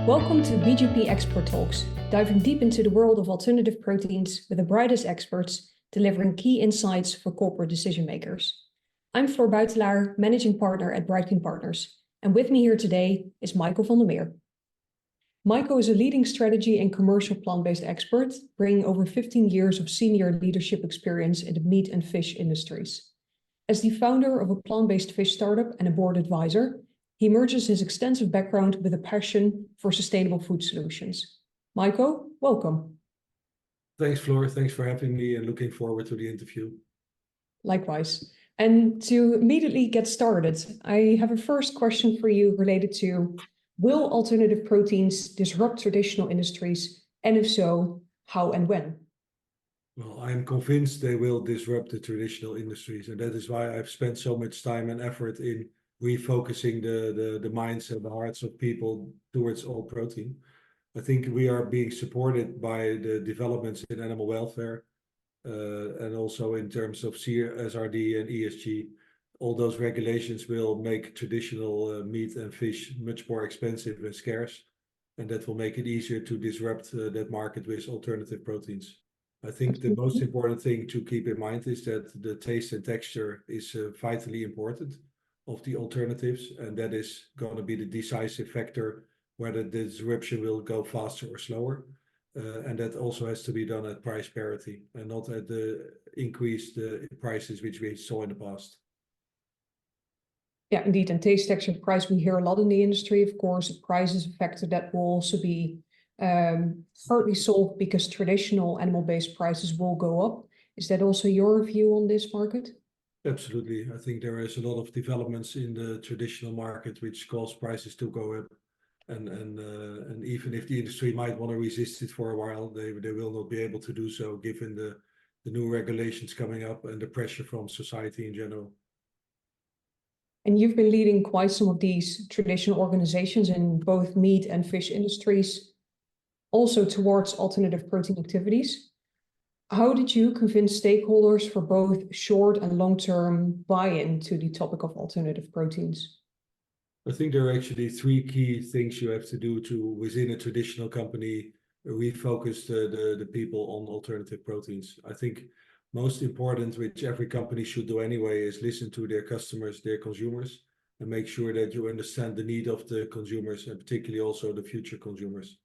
Welcome to BGP Expert Talks, diving deep into the world of alternative proteins with the brightest experts, delivering key insights for corporate decision makers. I'm Floor Buitelaar, Managing Partner at Brightest Partners, and with me here today is Maiko van der Meer. Maiko is a leading strategy and commercial plant-based expert, bringing over 15 years of senior leadership experience in the meat and fish industries. As the founder of a plant-based fish startup and a board advisor, he merges his extensive background with a passion for sustainable food solutions. Maiko, welcome. Thanks, Floor. Thanks for having me and looking forward to the interview. Likewise. And to immediately get started, I have a first question for you related to, will alternative proteins disrupt traditional industries? And if so, how and when? Well, I'm convinced they will disrupt the traditional industries, and that is why I've spent so much time and effort in refocusing the minds and the hearts of people towards all protein. I think we are being supported by the developments in animal welfare and also in terms of SRD and ESG. All those regulations will make traditional meat and fish much more expensive and scarce, and that will make it easier to disrupt that market with alternative proteins. I think the most important thing to keep in mind is that the taste and texture is vitally important of the alternatives, and that is going to be the decisive factor whether the disruption will go faster or slower. And that also has to be done at price parity and not at the increased prices which we saw in the past. Yeah, indeed. And taste, texture, price, we hear a lot in the industry. Of course, price is a factor that will also be partly solved because traditional animal-based prices will go up. Is that also your view on this market? Absolutely. I think there is a lot of developments in the traditional market which cause prices to go up. And even if the industry might want to resist it for a while, they will not be able to do so given the new regulations coming up and the pressure from society in general. And you've been leading quite some of these traditional organizations in both meat and fish industries, also towards alternative protein activities. How did you convince stakeholders for both short and long-term buy-in to the topic of alternative proteins? I think there are actually three key things you have to do to, within a traditional company, refocus the people on alternative proteins. I think most important, which every company should do anyway, is listen to their customers, their consumers, and make sure that you understand the need of the consumers and particularly also the future consumers.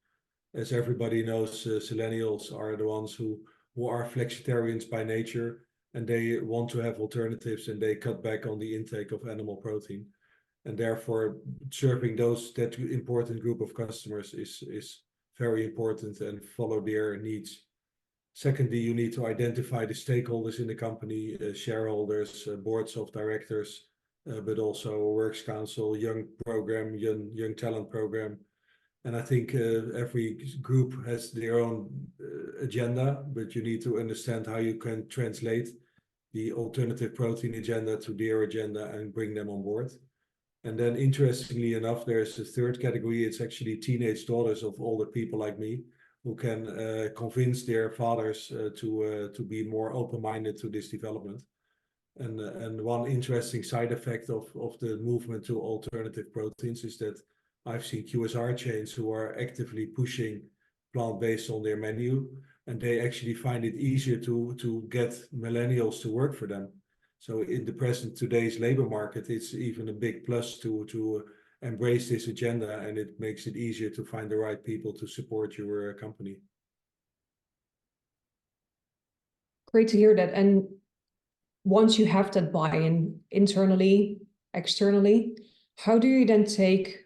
As everybody knows, millennials are the ones who are flexitarians by nature, and they want to have alternatives and they cut back on the intake of animal protein. And therefore, serving that important group of customers is very important and follow their needs. Secondly, you need to identify the stakeholders in the company, shareholders, boards of directors, but also a works council, young talent program. And I think every group has their own agenda, but you need to understand how you can translate the alternative protein agenda to their agenda and bring them on board. And then interestingly enough, there's a third category. It's actually teenage daughters of older people like me who can convince their fathers to be more open-minded to this development. And one interesting side effect of the movement to alternative proteins is that I've seen QSR chains who are actively pushing plant-based on their menu, and they actually find it easier to get millennials to work for them. So in the present today's labor market, it's even a big plus to embrace this agenda, and it makes it easier to find the right people to support your company. Great to hear that. And once you have that buy-in internally, externally, how do you then take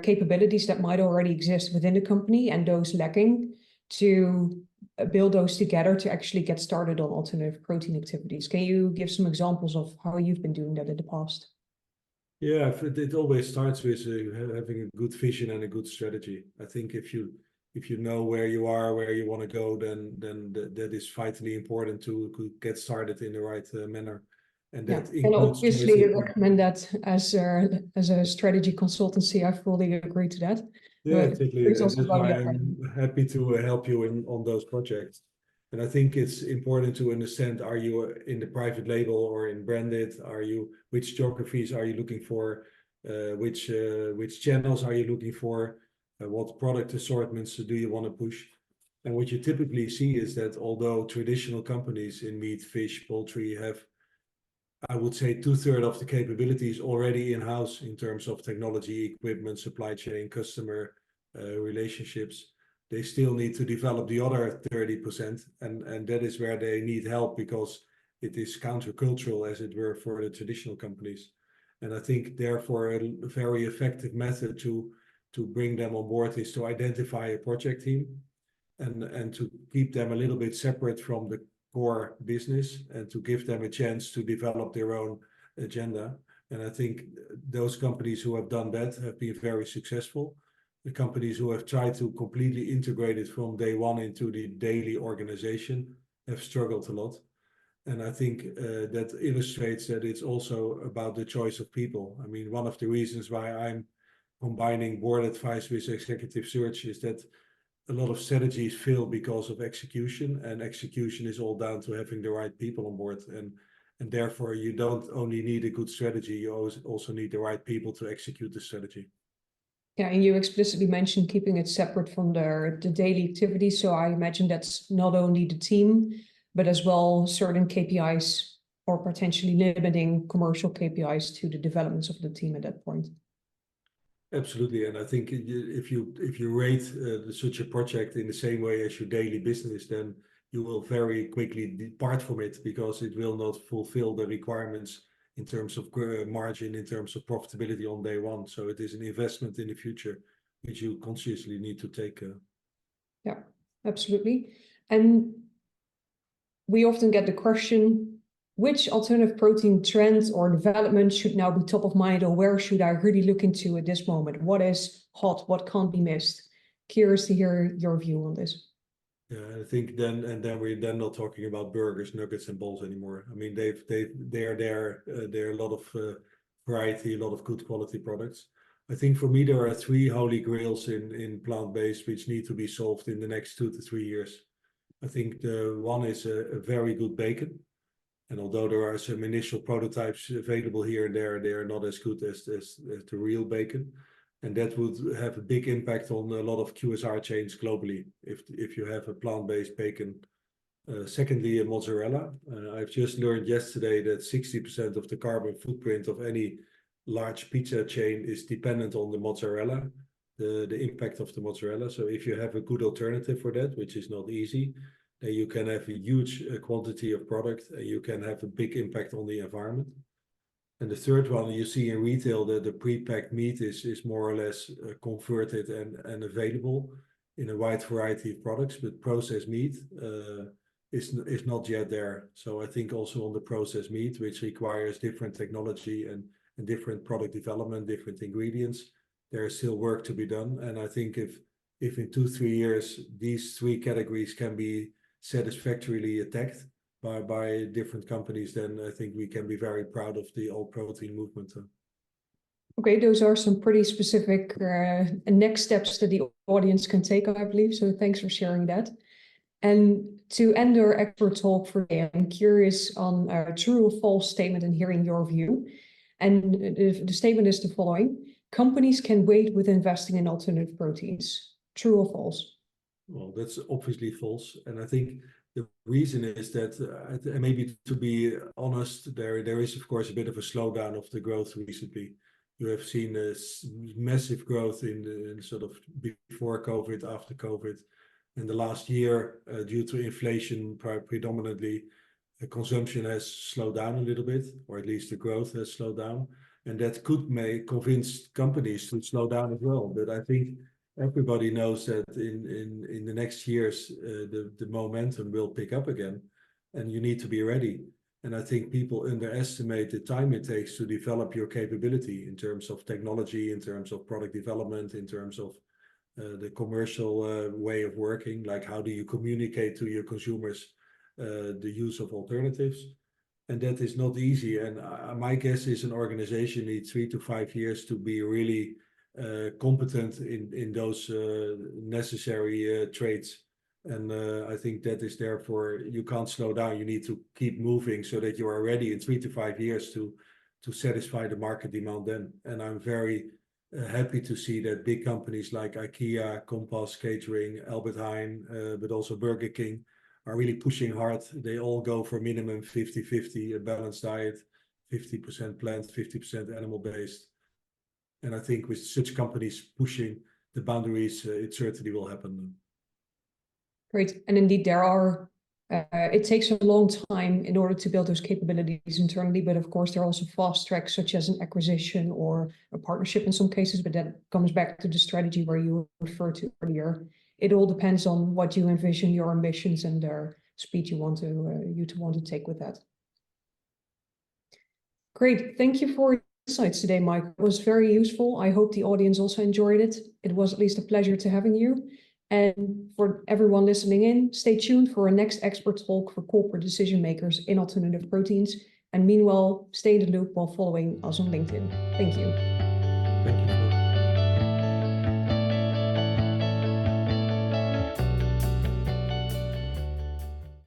capabilities that might already exist within the company and those lacking to build those together to actually get started on alternative protein activities? Can you give some examples of how you've been doing that in the past? Yeah, it always starts with having a good vision and a good strategy. I think if you know where you are, where you want to go, then that is vitally important to get started in the right manner. And that and obviously I recommend that as a strategy consultancy. I fully agree to that. Yeah, exactly. That's why I'm happy to help you on those projects. And I think it's important to understand, are you in the private label or in branded? Which geographies are you looking for? Which channels are you looking for? What product assortments do you want to push? And what you typically see is that although traditional companies in meat, fish, poultry have, I would say, 2/3 of the capabilities already in-house in terms of technology, equipment, supply chain, customer relationships, they still need to develop the other 30%. And that is where they need help because it is countercultural, as it were, for the traditional companies. And I think, therefore, a very effective method to bring them on board is to identify a project team and to keep them a little bit separate from the core business and to give them a chance to develop their own agenda. And I think those companies who have done that have been very successful. The companies who have tried to completely integrate it from day one into the daily organization have struggled a lot. And I think that illustrates that it's also about the choice of people. I mean, one of the reasons why I'm combining board advice with executive search is that a lot of strategies fail because of execution, and execution is all down to having the right people on board. And therefore, you don't only need a good strategy, you also need the right people to execute the strategy. Yeah, and you explicitly mentioned keeping it separate from the daily activities. So I imagine that's not only the team, but as well certain KPIs or potentially limiting commercial KPIs to the developments of the team at that point. Absolutely, and I think if you rate such a project in the same way as your daily business, then you will very quickly depart from it because it will not fulfill the requirements in terms of margin, in terms of profitability on day one. So it is an investment in the future which you consciously need to take. Yeah, absolutely. And we often get the question, which alternative protein trends or developments should now be top of mind, or where should I really look into at this moment? What is hot? What can't be missed? Curious to hear your view on this. Yeah, I think then we're not talking about burgers, nuggets, and balls anymore. I mean, there are a lot of variety, a lot of good quality products. I think for me there are three holy grails in plant-based which need to be solved in the next 2 to 3 years. I think the one is a very good bacon. And although there are some initial prototypes available here and there, they are not as good as the real bacon. And that would have a big impact on a lot of QSR chains globally if you have a plant-based bacon. Secondly, a mozzarella. I've just learned yesterday that 60% of the carbon footprint of any large pizza chain is dependent on the mozzarella, the impact of the mozzarella. So if you have a good alternative for that, which is not easy, then you can have a huge quantity of product and you can have a big impact on the environment. And the third one, you see in retail that the pre-packed meat is more or less converted and available in a wide variety of products, but processed meat is not yet there. So I think also on the processed meat, which requires different technology and different product development, different ingredients, there is still work to be done. And I think if in 2-3 years these three categories can be satisfactorily attacked by different companies, then I think we can be very proud of the all protein movement. Okay, those are some pretty specific next steps that the audience can take, I believe. So thanks for sharing that. And to end our expert talk for today, I'm curious on a true or false statement and hearing your view. And the statement is the following: companies can wait with investing in alternative proteins. True or false? Well, that's obviously false. And I think the reason is that, maybe to be honest, there is, of course, a bit of a slowdown of the growth recently. You have seen this massive growth in sort of before COVID, after COVID. In the last year, due to inflation predominantly, the consumption has slowed down a little bit, or at least the growth has slowed down. And that could convince companies to slow down as well. But I think everybody knows that in the next years, the momentum will pick up again, and you need to be ready. And I think people underestimate the time it takes to develop your capability in terms of technology, in terms of product development, in terms of the commercial way of working, like how do you communicate to your consumers the use of alternatives. And that is not easy. And my guess is an organization needs 3 to 5 years to be really competent in those necessary traits. And I think that is therefore you can't slow down. You need to keep moving so that you are ready in 3 to 5 years to satisfy the market demand then. And I'm very happy to see that big companies like IKEA, Compass Catering, Albert Heijn, but also Burger King are really pushing hard. They all go for minimum 50-50, a balanced diet, 50% plant, 50% animal-based. And I think with such companies pushing the boundaries, it certainly will happen. Great. And indeed, it takes a long time in order to build those capabilities internally, but of course, there are also fast tracks such as an acquisition or a partnership in some cases, but that comes back to the strategy where you referred to earlier. It all depends on what you envision, your ambitions, and the speed you want to take with that. Great. Thank you for your insights today, Mike. It was very useful. I hope the audience also enjoyed it. It was at least a pleasure to having you. And for everyone listening in, stay tuned for our next expert talk for corporate decision makers in alternative proteins. And meanwhile, stay in the loop while following us on LinkedIn. Thank you. Thank you.